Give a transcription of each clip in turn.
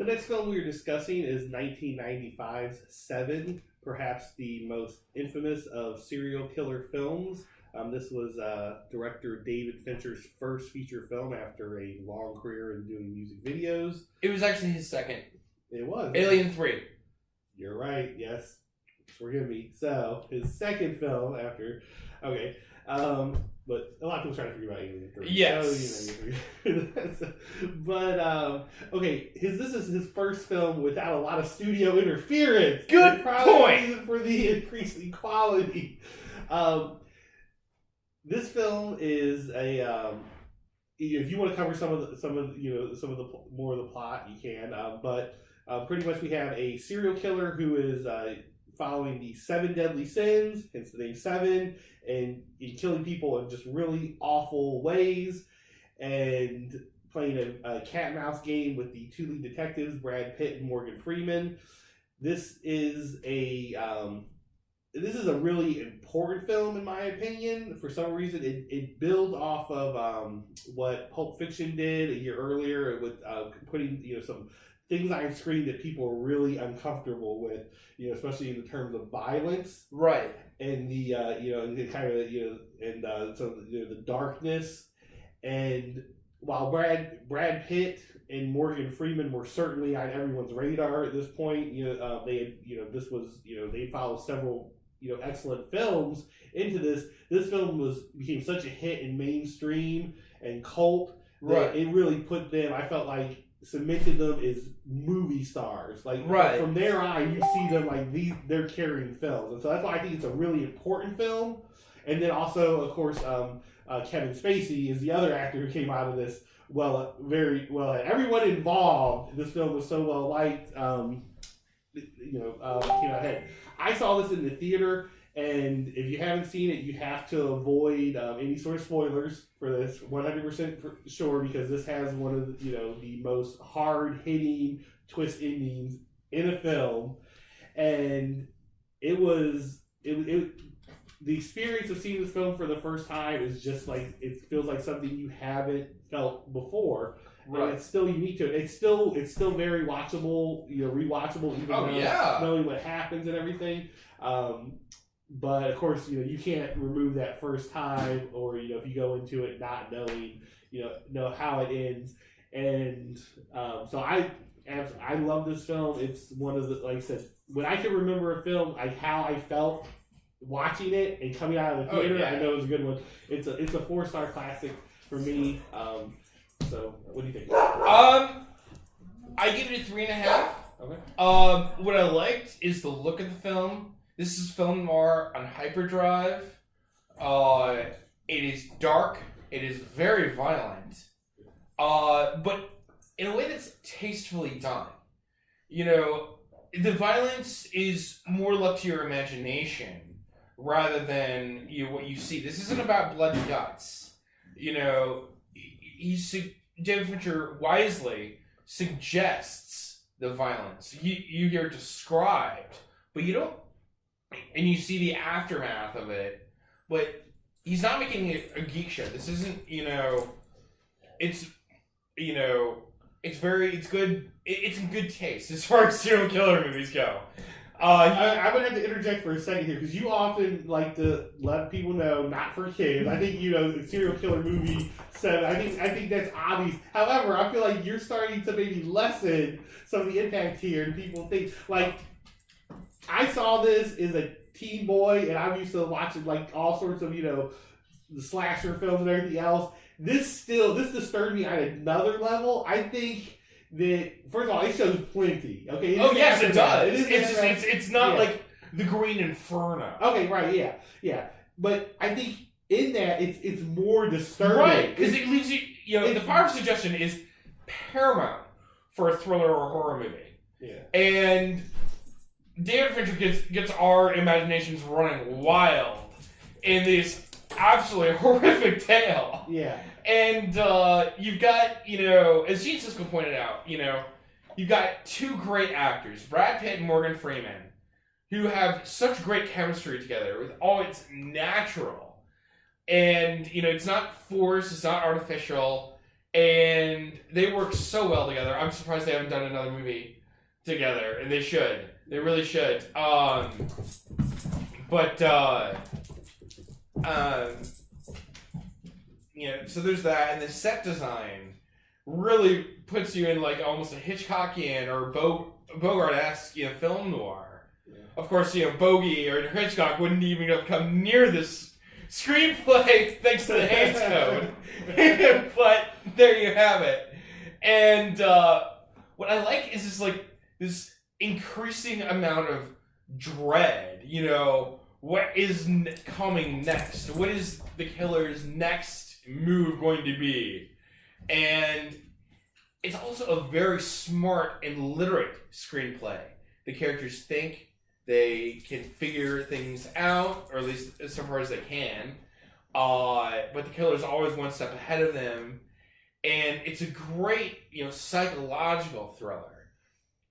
The next film we are discussing is 1995's Seven, perhaps the most infamous of serial killer films. This was director David Fincher's first feature film after a long career in doing music videos. It was actually his second. It was. Alien 3. You're right, yes. Forgive me. So, his second film after... Okay. But a lot of people try to figure out Alien 3. Yes. So, but, okay, this is his first film without a lot of studio interference. Good point! Reason for the increasing quality. This film is a... if you want to cover some of the more of the plot, you can. But pretty much we have a serial killer who is following the 7 deadly sins, hence the name Seven, and killing people in just really awful ways, and playing a cat and mouse game with the two lead detectives, Brad Pitt and Morgan Freeman. This is a really important film, in my opinion. For some reason, it builds off of what Pulp Fiction did a year earlier with putting some things on screen that people are really uncomfortable with, especially in the terms of violence, right? And the the darkness. And while Brad Pitt and Morgan Freeman were certainly on everyone's radar at this point, they followed several excellent films into this. This film became such a hit in mainstream and cult that Right. it really put them, I felt like, cemented them as movie stars. Like, right. From there on, you see them like they're carrying films, and so that's why I think it's a really important film. And then also, of course, Kevin Spacey is the other actor who came out of this very well. Everyone involved, this film was so well liked. I saw this in the theater, and if you haven't seen it, you have to avoid any sort of spoilers for this, 100% for sure, because this has one of the most hard-hitting twist endings in a film, and the experience of seeing this film for the first time is just like, it feels like something you haven't felt before. Right. And it's still unique to it. It's still very watchable, rewatchable, even knowing what happens and everything. But of course, you can't remove that first time, or if you go into it not knowing, know how it ends. And so I love this film. It's one of the, like I said, when I can remember a film, like how I felt watching it and coming out of the theater, I know it's a good one. It's a 4-star classic for me. So, what do you think? I give it a 3.5. Okay. What I liked is the look of the film. This is film noir on hyperdrive. It is dark. It is very violent. But in a way that's tastefully done. The violence is more left to your imagination rather than what you see. This isn't about blood and guts. David Fincher wisely suggests the violence. You hear described, but you don't, and you see the aftermath of it. But he's not making it a geek show. This isn't, it's good. It's in good taste as far as serial killer movies go. I'm going to have to interject for a second here, because you often like to let people know, not for kids. I think, the serial killer movie 7, I think that's obvious. However, I feel like you're starting to maybe lessen some of the impact here, and people think, like, I saw this as a teen boy, and I'm used to watching, like, all sorts of, the slasher films and everything else. This disturbed me on another level. I think that, first of all, it shows plenty. Okay. Yes, it does. It's not like The Green Inferno. Okay, right, yeah. But I think in that it's more disturbing. Right, because it leaves you. The power of suggestion is paramount for a thriller or horror movie. Yeah. And David Fincher gets our imaginations running wild in this absolutely horrific tale. Yeah. And you've got, as Gene Siskel pointed out, you've got two great actors, Brad Pitt and Morgan Freeman, who have such great chemistry together. With it's natural. And, it's not forced, it's not artificial. and they work so well together. I'm surprised they haven't done another movie together, and they should. They really should. So there's that, and the set design really puts you in like almost a Hitchcockian or Bogart-esque, film noir. Yeah. Of course, Bogey or Hitchcock wouldn't even have come near this screenplay thanks to the Hays Code. But there you have it. And what I like is this increasing amount of dread. What is coming next? What is the killer's next move going to be? And it's also a very smart and literate screenplay. The characters think, they can figure things out, or at least as far as they can. But the killer's always one step ahead of them. And it's a great, psychological thriller.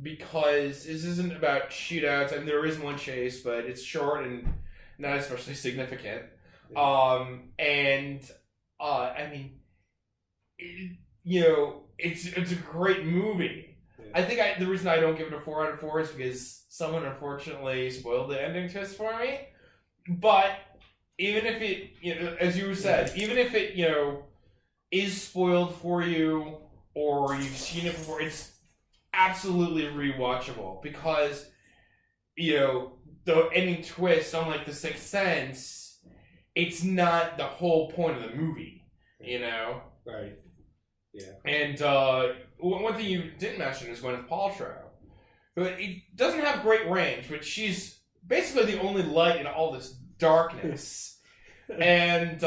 Because this isn't about shootouts. I mean, there is one chase, but it's short and not especially significant. It's a great movie. Yeah. I think the reason I don't give it a 4 out of 4 is because someone unfortunately spoiled the ending twist for me. But even if it, as you said, even if it, is spoiled for you or you've seen it before, it's absolutely rewatchable because, the ending twist, unlike The Sixth Sense, it's not the whole point of the movie, Right. Yeah. And one thing you didn't mention is Gwyneth Paltrow. But it doesn't have great range, but she's basically the only light in all this darkness. And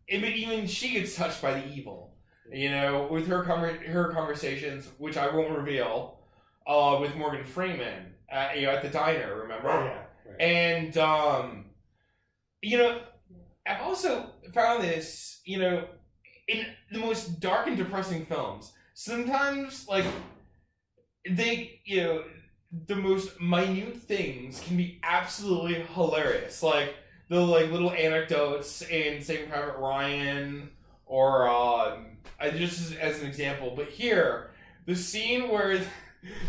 even she gets touched by the evil. With her conversations, which I won't reveal, with Morgan Freeman at the diner, remember? Oh, yeah. Right. And I've also found this, in the most dark and depressing films, sometimes the most minute things can be absolutely hilarious, like the little anecdotes in Saving Private Ryan, or just as an example. But here, the scene where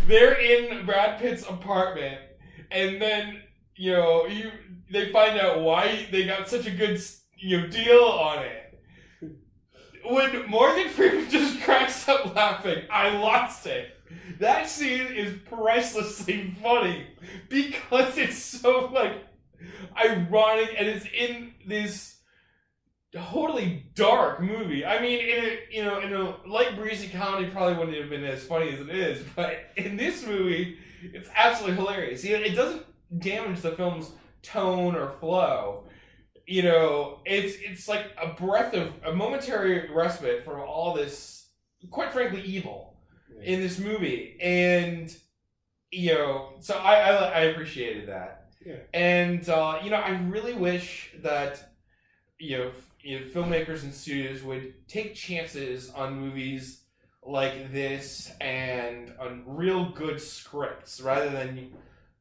they're in Brad Pitt's apartment, and then they find out why they got such a good deal on it. When Morgan Freeman just cracks up laughing, I lost it. That scene is pricelessly funny because it's so ironic, and it's in this totally dark movie. I mean, in a light breezy comedy, probably wouldn't have been as funny as it is, but in this movie, it's absolutely hilarious. It doesn't damage the film's tone or flow. It's like a momentary respite from all this, quite frankly, evil in this movie, and so I appreciated that. Yeah. And I really wish that filmmakers and studios would take chances on movies like this and on real good scripts rather than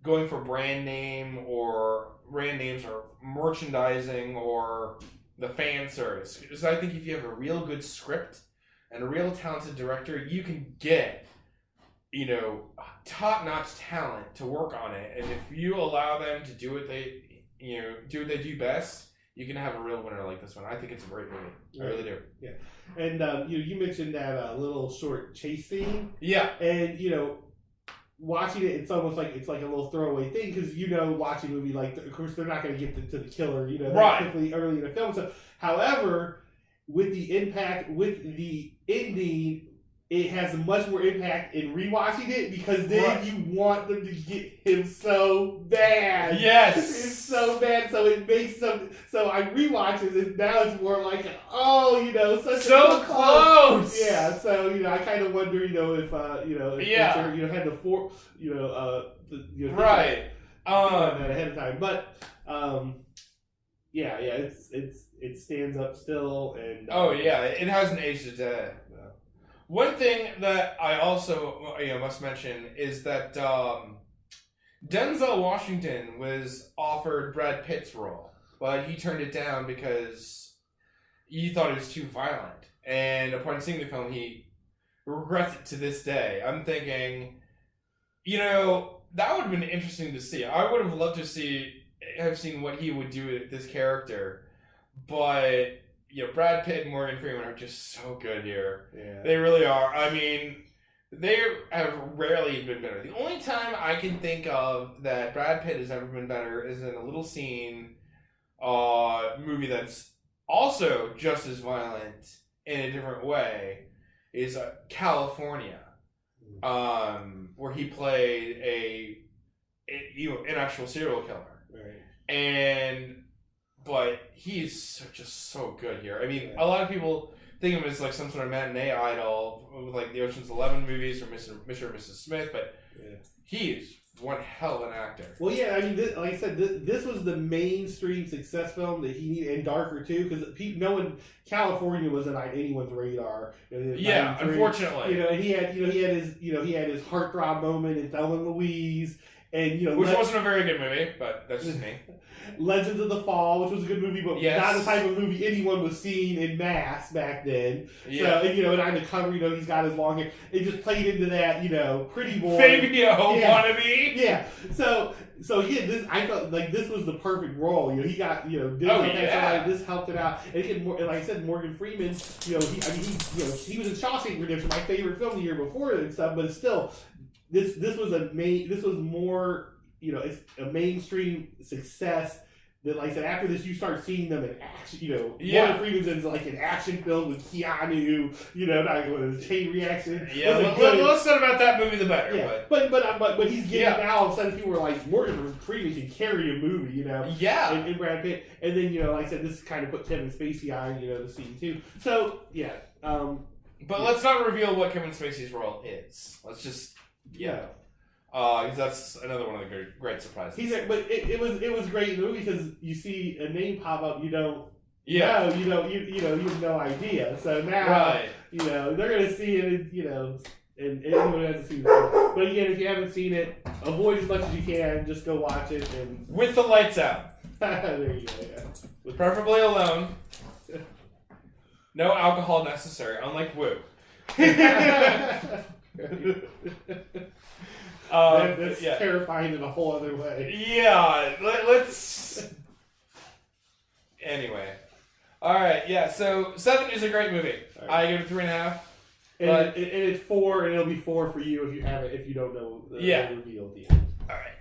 going for brand names or merchandising or the fan service. Because I think if you have a real good script and a real talented director, you can get top-notch talent to work on it, and if you allow them to do what they do best, you can have a real winner like this one. I think it's a great movie. I really do. Yeah. And you mentioned that little short chase scene. Yeah. And watching it, it's almost like it's like a little throwaway thing because watching a movie of course they're not going to get to the killer that quickly early in the film. So, however, with the ending, it has much more impact in rewatching it because then you want them to get him so bad. Yes, it's so bad. So it makes some. So I rewatch it, and now it's more like, such so close. Yeah. So I kind of wonder, if Spencer, had the right that ahead of time, but it stands up still, and it hasn't aged a day. One thing that I also must mention is that Denzel Washington was offered Brad Pitt's role, but he turned it down because you thought it was too violent. And upon seeing the film, he regrets it to this day. I'm thinking, that would have been interesting to see. I would have loved to have seen what he would do with this character. But, Brad Pitt and Morgan Freeman are just so good here. Yeah. They really are. I mean, they have rarely been better. The only time I can think of that Brad Pitt has ever been better is in a little scene movie that's also just as violent in a different way is California, where he played an actual serial killer. Right. But he's just so good here. I mean, a lot of people think of him as like some sort of matinee idol with like the Ocean's 11 movies or Mr. and Mrs. Smith, but he's one hell of an actor. Well, yeah, I mean, like I said, this was the mainstream success film that he needed, and darker too, because California wasn't on anyone's radar. Yeah, unfortunately. And he had his heartthrob moment in Thelma and Louise, and which wasn't a very good movie, but that's just me. Legends of the Fall, which was a good movie, but not the type of movie anyone was seeing in mass back then. Yeah. So, and on the cover, he's got his long hair. It just played into that, pretty boy. Fabio wannabe. Yeah. So I felt like this was the perfect role. He got, this helped it out. And again, like I said, Morgan Freeman, he was in Shawshank Redemption, my favorite film the year before and stuff, but still, this was more. It's a mainstream success that, like I said, after this, you start seeing them in action. Morgan Freeman's in like an action film with Keanu. Not with his chain reaction. Yeah, the less said about that movie, the better. Yeah, but he's getting now. All of a sudden, people are like, Morgan Freeman can carry a movie. Yeah. And Brad Pitt, and then like I said, this kind of put Kevin Spacey on the scene too. So yeah. But let's not reveal what Kevin Spacey's role is. Let's just because that's another one of the great surprises. But it was great in the movie because you see a name pop up, you have no idea. So now, they're gonna see it, and anyone who hasn't seen it. But again, if you haven't seen it, avoid as much as you can. Just go watch it and with the lights out. There you go. Yeah. Preferably alone. No alcohol necessary, unlike Woo. That's terrifying in a whole other way. Yeah, let's. Anyway, all right. Yeah, so 7 is a great movie. Right. I give it 3.5. And it's 4, and it'll be 4 for you if you don't know the reveal at the end. All right.